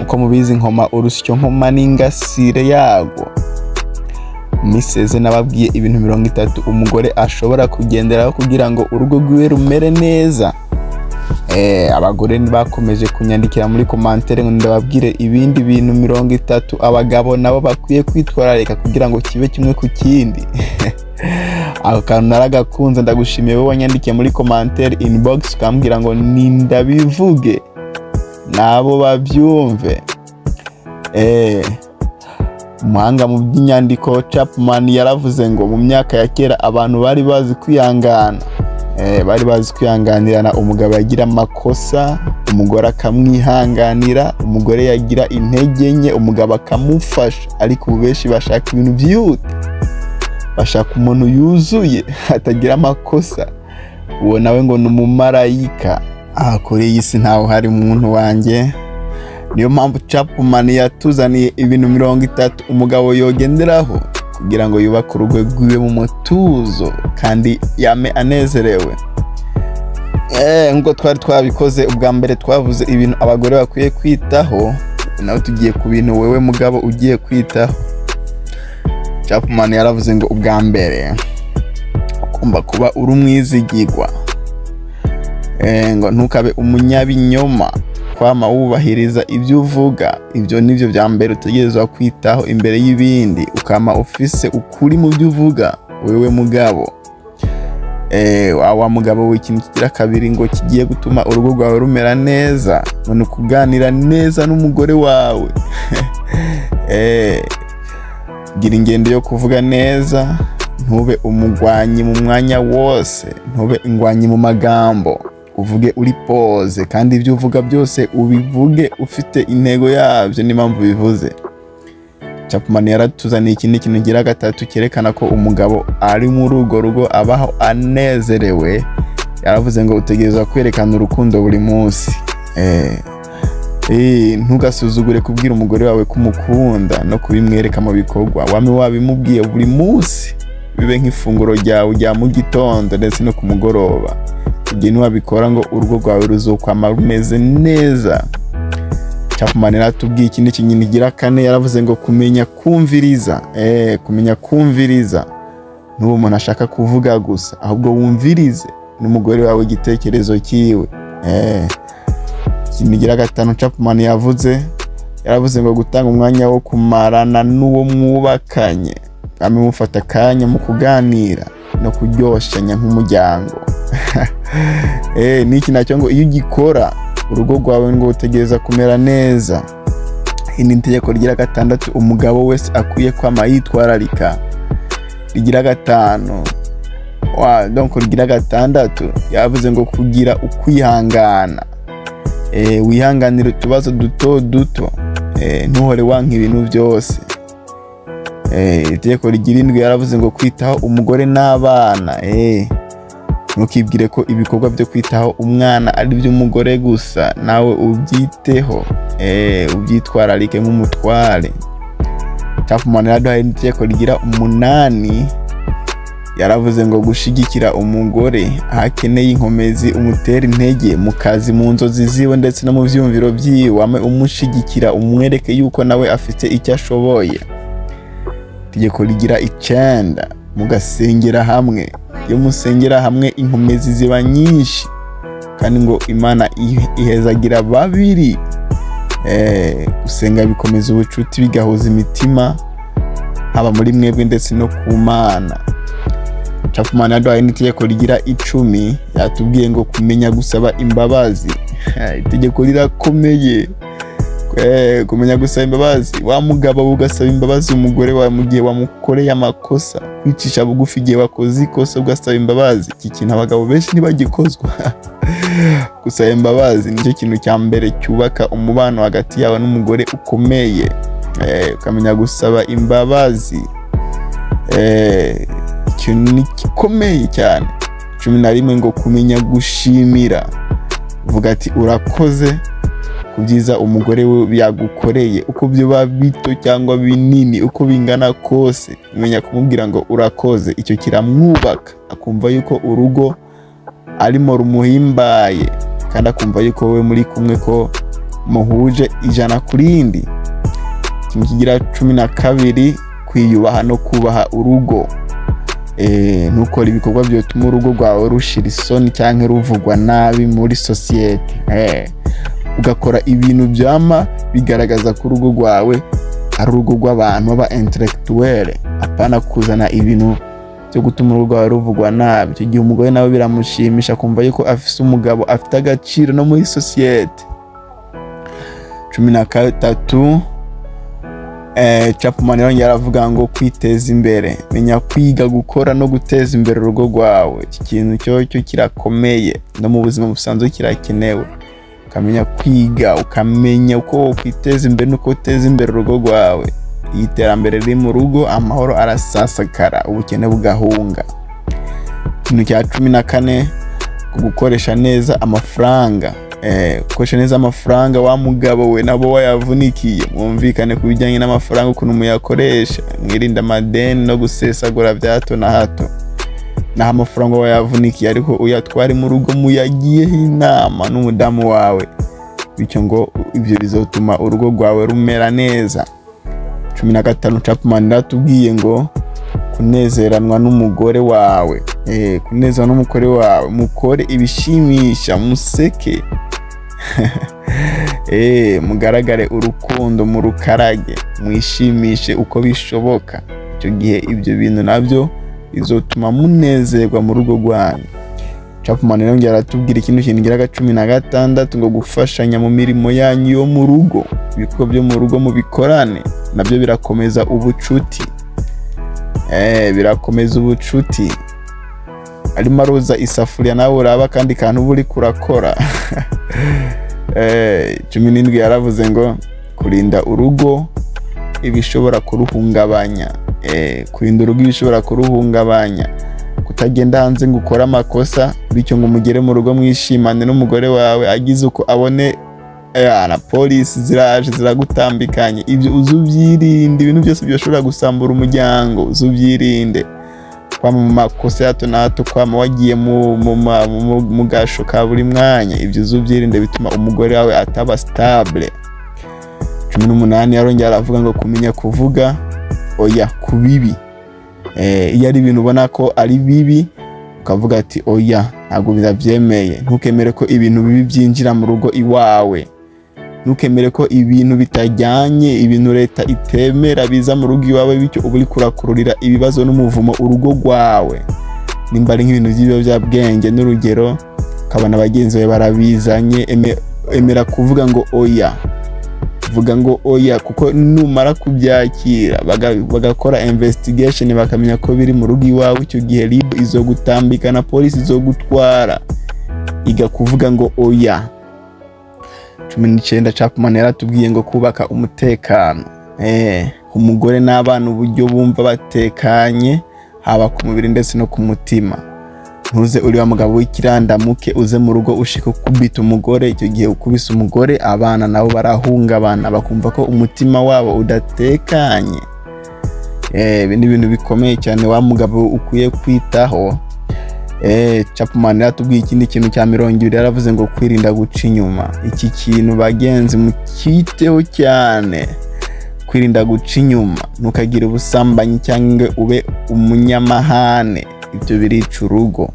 nkuko mubizi nkoma urusyo nkoma n'ingasire yago. Miseze nababwiye ibintu 30 umugore ashobora kugenderaho kugira ngo urugo rwiwe rumere neza. Abagore bakomeje kunyandikira muri commentaire ngo ndababwire ibindi bintu 30 abagabo nabo bakwiye kwitwararika kugira ngo kibe kimwe ku kindi. Ako kantu naragakunze, ndagushimiye wowe wanyandikiye muri commentaire inbox ukambwira ngo nindabivuge nabo babyumve. Umuhanga mu by'inyandiko Chapman yaravuze ngo mu myaka ya kera abantu bari bazi kwihangana, bari bazi kwihanganirana. Umugabo yagira amakosa umugore akamwihanganira, umugore yagira intege nke umugabo akamufasha. Ariko ubu benshi bashaka ibintu byihuta, bashaka umuntu yuzuye atagira amakosa. Uwo nawe ngo ni umumarayika. Kuri iyi si ntawe hari umuntu wanjye. Niyo mpamvu Chapman yatuzaniye ibintu 30 umugabo yogenderaho kugira ngo yubake urugo rwiwe mu mutuzo kandi yame anezerewe. Ngo twari twabikoze ubwa mbere, twavuze ibintu abagore bakwiye kwitaho. Nawe tugiye ku bintu wewe mugabo ugiye kwitaho. Chapman yaravuze ngo ubwa mbere ugomba kuba uri umwizigirwa, ngo ntukabe umunyabinyoma, kwama wubahiriza ibyo uvuga. Ibyo nivyo bya mbere utegerezwa kwitaho imbere y'ibindi, ukama ufise ukuri mu byo uvuga wewe mugabo. Wa mugabo w'ikintu kigira kabiri ngo kigiye gutuma urugo rwawe rumera neza, no kuganira neza n'umugore wawe. Gira ingendo yo kuvuga neza, ntube umugwanyi mu mwanya wose, ntube ingwanyi mu magambo. Uvuge uri pose kandi ibyo uvuga byose ubivuge ufite intego yabyo n'impamvu bivuze. Chapman yaratuzaniye ikindi kintu gira gatatu cyerekana ko umugabo ari mu rugo abaho anezerewe. Yaravuze ngo utegerezwa kwerekana urukundo buri munsi. Ntugasuzugure kubwira umugore wawe kumukunda no kubimwereka mu bikorwa. Wame wabimubwiye buri munsi, bibe nk'ifunguro ryawe rya mu gitondo ndetse no ku mugoroba. Igihe niwabikora ngo urugo rwawe ruzokwama rumeze neza. Chapman yaratubwiye ikindi kintu gira kane, yaravuze ngo kumenya kumviriza. Kumenya kumviriza, n'uwo umuntu ashaka kuvuga gusa, ahubwo wumvirize n'umugore wawe igitekerezo kiwe. Ikintu gira gatanu Chapman yaravuze ngo gutanga umwanya wo kumarana n'uwo mwubakanye, kandi mufata akanya mu kuganira no kuryoshanya nk'umuryango. Niki nacyo ngo iyo ugikora urugo rwawe ngo utegereza kumera neza. Indi ntegeko rigira gatandatu umugabo wese akwiye kwama yitwararika. Rigira gatanu donc rigira gatandatu yavuze ngo kugira ukwihangana. Wihanganira utubazo duto, ntuhore wanka ibintu byose. Itegeko rigira 7 yaravuze ngo kwitaho umugore n'abana. Ntukibwire ko ibikorwa byo kwitaho umwana ari by'umugore gusa, nawe ubyiteho, ubyitwararike nk'umutware. Chapman yaduhaye itegeko rigira 8, yaravuze ngo gushigikira umugore ahakeneye inkomezi, umutera intege mu kazi, mu nzozi ziwe ndetse no mu byumviro byiwe. Wame umushigikira, umwereke yuko nawe afite icyo ashoboye. Itegeko rigira 9, mugasengera hamwe. Iyo musengera hamwe inkomezi ziba nyinshi, kandi ngo Imana ihezagira babiri. Gusenga bikomeza ubucuti, bigahuza imitima haba muri mwebwe ndetse no ku Mana. Chapman yaduhaye n'itegeko rigira 10, yatubwiye ngo kumenya gusaba imbabazi. Itegeko rirakomeye. Kumenya gusaba imbabazi. Wa mugabo ugasaba imbabazi umugore wawe mu gihe wamukoreye amakosa. Kwicisha bugufi igihe wakoze ikosa ugasaba imbabazi. Iki kintu abagabo benshi ntibagikozwa. Gusaba imbabazi nicyo kintu cya mbere cyubaka umubano hagati yawe n'umugore ukomeye. Ukamenya gusaba imbabazi. Ikintu gikomeye cyane. 11 ngo kumenya gushimira. Uvuga ati urakoze kubyiza umugore we yagukoreye, uko byo bito cyangwa binini, uko bingana kose, umenya kumubwira ngo urakoze. Icyo kiramwubaka, akumva yuko urugo arimo rumuhimbaye, kandi akumva yuko we muri kumwe ko muhuje ijana ku rindi. Ikintu kigira 12, kwiyubaha no kubaha urugo. Ntukore ibikorwa byotuma urugo rwawe rushira isoni cyangwa ruvugwa nabi muri societe. Ugakora ibintu byama bigaragaza ko urugo rwawe ari urugo rw'abantu baba intellectuel, apana kuzana ibintu byo gutuma urugo rwawe ruvugwa nabi. Icyo gihe umugore nawe biramushimisha kumva yuko afise umugabo afite agaciro no muri societe. 13, Chapman yongera aravuga ngo kwiteza imbere. Menya kwiga gukora no guteza imbere urugo rwawe. Iki kintu cyo kirakomeye no mu buzima busanzwe kirakenewe. Ukamenya kwiga, ukamenya uko kwiteza imbere nuko uteza imbere urugo rwawe. Iterambere riri mu rugo, amahoro arasasakara, ubukene bugahunga. Ikintu cya 14, gukoresha neza amafaranga. Gukoresha neza amafaranga, wa mugabo we nabo wayavunikiye, mwumvikane ku bijyanye n'amafaranga ukuntu muyakoresha. Mwirinda amadeni no gusesagura bya hato na hato. Naho amafaranga wayavunikiye ariko uyatware mu rugo, muyagiyeho inama n'umudamu wawe, bityo ngo ibyo bizotuma urugo rwawe rumera neza. 15, Chapman atubwiye ngo kunezeranwa n'umugore wawe. Kunezerwa n'umugore wawe, mukore ibishimisha, museke. Mugaragare urukundo, mu rukarage, mwishimishe uko bishoboka. Icyo gihe ibyo bintu nabyo bizotuma munezerwa mu rugo rwanyu. Chapman yongera aratubwira ikintu kigira 16, ngo gufashanya mu mirimo yanyu yo mu rugo. Ibikorwa byo mu rugo mubikorane, nabyo birakomeza ubucuti. Birakomeza ubucuti. Arimo aroza isafuriya nawe uraba kandi kantu buri kurakora. 17 yaravuze ngo kurinda urugo ibishobora kuruhungabanya. Kurinda urugo ibishobora kuruhungabanya. Kutagenda hanze ngo ukore amakosa, bityo ngo mugere mu rugo mwishimane n'umugore wawe, agize uko abone na polisi ziraje ziragutambikanye. Ibyo uzubyirinde, ibintu byose byoshobora gusambura umuryango, uzubyirinde. Kwama mu makosa hato na hato, kwama wagiye mu gasho ka buri mwanya, ibyo uzubyirinde bituma umugore wawe ataba stable. 18 yarongera aravuga ngo kumenya kuvuga oya ku bibi. Iyo ari ibintu ubona ko ari bibi, ukavuga ati oya ntabwo birabyemeye. Ntukemere ko ibintu bibi byinjira mu rugo iwawe. Ntukemere ko ibintu bitajyanye, ibintu leta itemera biza mu rugo iwawe, bityo uba uri kurakururira ibibazo n'umuvumo urugo rwawe. Nimba ari nk'ibintu by'ibiyobyabwenge n'urugero, ukabona bagenzi bawe barabizanye, emera kuvuga ngo oya. Vuga ngo oya, kuko numara kubyakira bagakora investigation bakamenya ko biri mu rugo iwawe, icyo gihe RIB izogutambika na polisi izogutwara, iga kuvuga ngo oya. 19, Chapman yaratubwiye ngo kubaka umutekano. Umugore n'abana uburyo bumva batekanye, haba ku mubiri ndetse no ku mutima. Ntuze uri wa mugabo w'ikirandamuke uze mu rugo ushika kubita umugore. Icyo gihe ukubise umugore, abana nabo barahungabana, bakumva ko umutima wabo udatekanye. Ni ibintu bikomeye cyane wa mugabo ukwiye kwitaho. Chapman yatubwiye ikindi kintu cya 20 yaravuze ngo kwirinda guca inyuma. Iki kintu bagenzi mukiteho cyane, kwirinda guca inyuma. Ntukagira ubusambanyi cyangwa ube umunyamahane, ibyo birica urugo.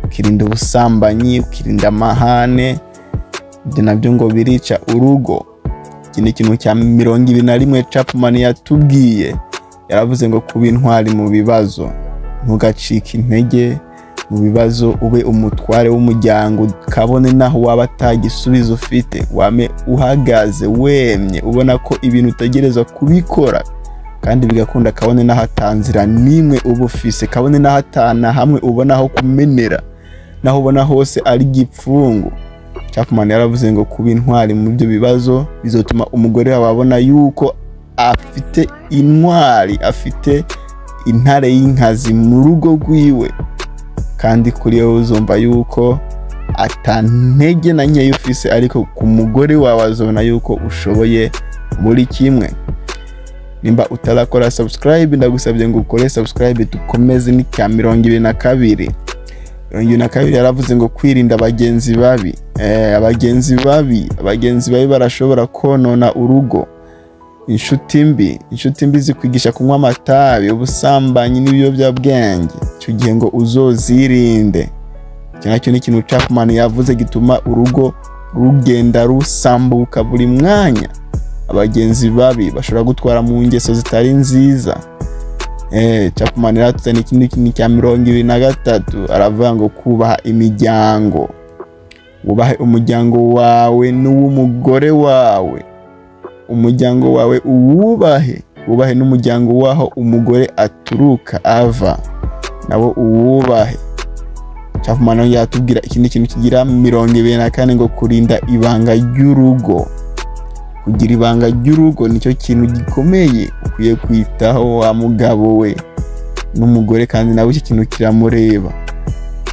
Ukirinda ubusambanyi, ukirinda amahane, ibyo nabyo ngo birica urugo. Ikindi kintu cya 21 Chapman yatubwiye, yaravuze ngo kuba intwari mu bibazo. Ntugacike intege mu bibazo, ube umutware w'umuryango, kabone naho waba atagisubizo ufite, wame uhagaze wemye, ubona ko ibintu utegereza kubikora kandi bigakunda, kabone naho atanzira nimwe uba ufise, kabone naho atana hamwe ubona aho kumenera, naho ubona hose ari gipfungu. Chapman yaravuze ngo kuba intwari mu byo bibazo bizotuma umugore wawe abona yuko afite intwari, afite intare y'inkazi mu rugo rwiwe, kandi kuri wowe uzumva yuko atantege na nkeya ufise, ariko ku mugore wawe azona yuko ushoboye muri kimwe. Nimba utarakora subscribe, ndagusabye ngo ukore subscribe, tukomeze n'icya 22. 22 yaravuze ngo kwirinda abagenzi babi. Abagenzi babi barashobora konona urugo. Inshuti mbi zikwigisha kunywa amatabi, ubusambanyi n'ibiyobyabwenge. Icyo gihe ngo uzozirinde. Icyo nacyo ni ikintu Chapman yavuze gituma urugo rugenda rusambuka buri mwanya. Abagenzi babi bashobora gutwara mu ngeso zitari nziza. Chapman yaratuzaniye ikindi kintu cya 23 aravuga ngo kubaha imiryango. Wubahe umuryango wawe n'uw'umugore wawe. Umuryango wawe uwubahe n'umuryango waho umugore aturuka ava nabo uwubahe. Chapman yatubwira ikindi kintu kigira 24 ngo kurinda ibanga ry'urugo. Kugira ibanga ry'urugo nicyo kintu gikomeye ukwiye kwitaho wa mugabo we n'umugore, kandi nawe iki kintu kiramureba.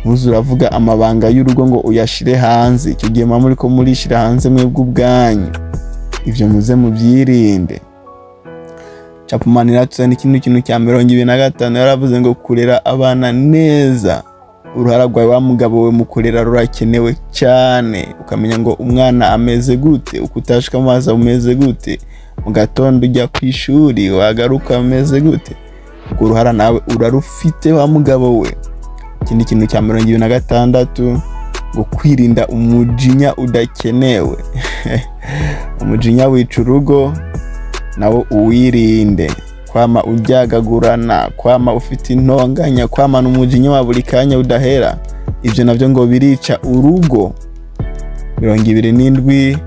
Ntuzuravuga amabanga y'urugo ngo uyashire hanze. Icyo gihe muri ko murishira hanze mwebwe ubwanyu. Ivyo muze mubyirinde. Chapman yaratuzaniye ikindi kintu cya 25 yaravuze ngo kurera abana neza. Uruhara rwawe wa mugabo we mu kurera rurakenewe cyane. Ukamenya ngo umwana ameze gute, ukutashika amazi umeze gute, mu gatondo ujya ku ishuri wagaruka ameze gute. Ubwo uruhara nawe urarufite wa mugabo we. Ikindi kintu cya 26 ngo kwirinda umujinya udakenewe. Umujinya wica urugo nawo uwirinde. Kwama ujyagagurana, kwama ufite intonganya, kwama n'umujinya wa buri kanya udahera, ibyo navyo ngo birica urugo. 27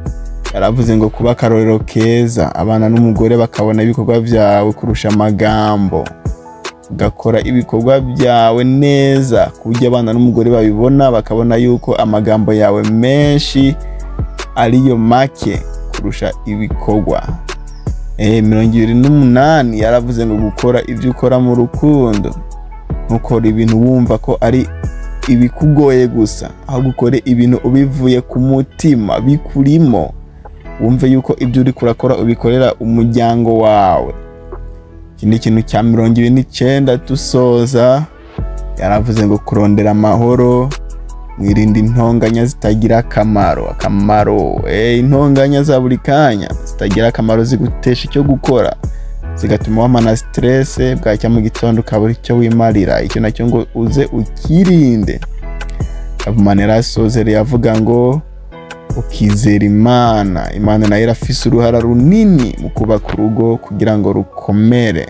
yaravuze ngo kuba akarorero keza, abana n'umugore bakabona ibikorwa byawe kurusha amagambo. Ugakora ibikorwa byawe neza kuburyo abana n'umugore babibona, bakabona yuko amagambo yawe menshi ariyo make kurusha ibikorwa. 28 yaravuze ngo gukora ibyo ukora mu rukundo. Ntukore ibintu wumva ko ari ibikugoye gusa, aho gukora ibintu ubivuye ku mutima bikurimo, wumve yuko ibyo uri kurakora ubikorera umuryango wawe. Ikindi kintu cya 29 tusoza yaravuze ngo kurondera amahoro, mwirinde intonganya zitagira akamaro. Intonganya za buri kanya zitagira akamaro zigutesha icyo gukora, zigatuma wamana stress, bwacya mu gitondo ukabura icyo wimarira. Icyo nacyo ngo uze ukirinde. Chapman yarasozere yavuga ngo ukizera Imana nayo irafise uruhara runini mu kubaka urugo kugira ngo rukomere.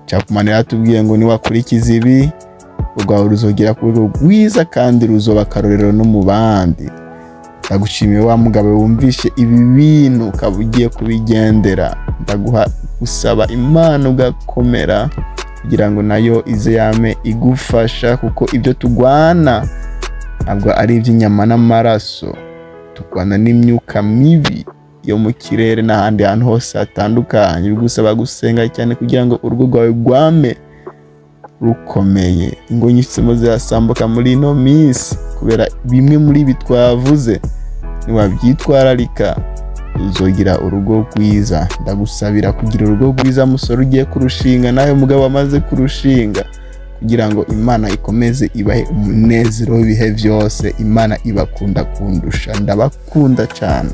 Chapman yatubwiye ngo niwakurikiza ibi urwawe ruzogera ku rwego rwiza kandi ruzoba akarorero no mu bandi. Ndagushimiye wa mugabo wumvishe ibi bintu ukaba ugiye kubigendera. Ndaguha gusaba Imana ugakomera kugira ngo nayo ize yame igufasha, kuko ibyo tugwana ntabwo ari iby'inyama n'amaraso. Tugwana n'imyuka mibi yo mu kirere n'ahandi hantu hose hatandukanye. Bigusaba gusenga cyane kugira ngo urugo rwawe rwame rukomeye. Ingo nyinshi zirasambuka muri ino minsi kubera bimwe muri ibi twavuze. Niwabyitwararika uzogira urugo rwiza. Ndagusabira kugira urugo rwiza musore ugiye kurushinga, nawe mugabo amaze kurushinga, kugira ngo Imana ikomeze ibahe umunezero w'ibihe byose. Imana ibakunda kundusha. Ndabakunda cyane.